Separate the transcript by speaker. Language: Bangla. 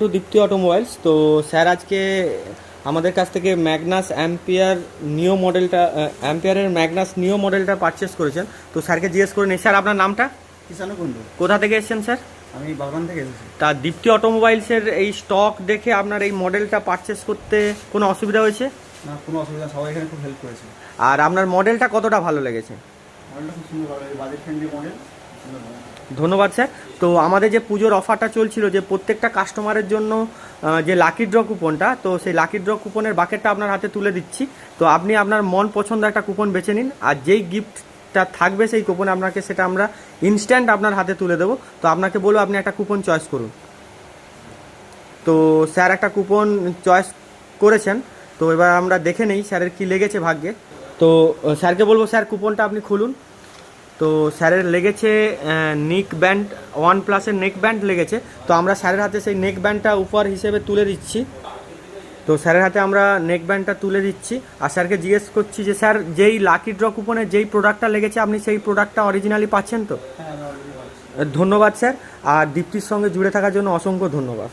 Speaker 1: টু দীপ্তি অটোমোবাইলস। তো স্যার আজকে আমাদের কাছ থেকে ম্যাগনাস অ্যাম্পিয়ারের ম্যাগনাস নিও মডেলটা পারচেস করেছেন। তো স্যারকে জিজ্ঞেস করে নিই, স্যার আপনার নামটা?
Speaker 2: কিষাণু কুণ্ডু।
Speaker 1: কোথা থেকে এসেছেন স্যার?
Speaker 2: আমি বাগান থেকে এসেছি।
Speaker 1: তা দীপ্তি অটোমোবাইলসের এই স্টক দেখে আপনার এই মডেলটা পারচেস করতে কোনো অসুবিধা হয়েছে?
Speaker 2: না, কোনো অসুবিধা, সবাই এখানে খুব হেল্প করেছে।
Speaker 1: আর আপনার মডেলটা কতটা ভালো লেগেছে?
Speaker 2: মডেলটা খুব সুন্দর, ভালো, বাজেট ফ্রেন্ডলি মডেল।
Speaker 1: ধন্যবাদ স্যার। তো আমাদের যে পুজোর অফারটা চলছিল, যে প্রত্যেকটা কাস্টমারের জন্য যে লাকি ড্র কুপনটা, তো সেই লাকি ড্র কুপনের বাকেটটা আপনার হাতে তুলে দিচ্ছি। তো আপনি আপনার মন পছন্দ একটা কুপন বেছে নিন, আর যেই গিফটটা থাকবে সেই কুপনে আপনাকে সেটা আমরা ইনস্ট্যান্ট আপনার হাতে তুলে দেবো। তো আপনাকে বলবো আপনি একটা কুপন চয়েস করুন। তো স্যার একটা কুপন চয়েস করেছেন। তো এবার আমরা দেখে নেই স্যারের কী লেগেছে ভাগ্যে। তো স্যারকে বলবো, স্যার কুপনটা আপনি খুলুন। তো স্যারের লেগেছে নেক ব্যান্ড, OnePlus-এর নেক ব্যান্ড লেগেছে। তো আমরা স্যারের হাতে সেই নেক ব্যান্ডটা উপহার হিসেবে তুলে দিচ্ছি। তো স্যারের হাতে আমরা নেক ব্যান্ডটা তুলে দিচ্ছি, আর স্যারকে জিজ্ঞেস করছি যে স্যার, যেই লাকি ড্র কুপনে যেই প্রোডাক্টটা লেগেছে আপনি সেই প্রোডাক্টটা অরিজিনালি পাচ্ছেন তো?
Speaker 2: হ্যাঁ,
Speaker 1: ধন্যবাদ স্যার। আর দীপ্তির সঙ্গে জুড়ে থাকার জন্য অসংখ্য ধন্যবাদ।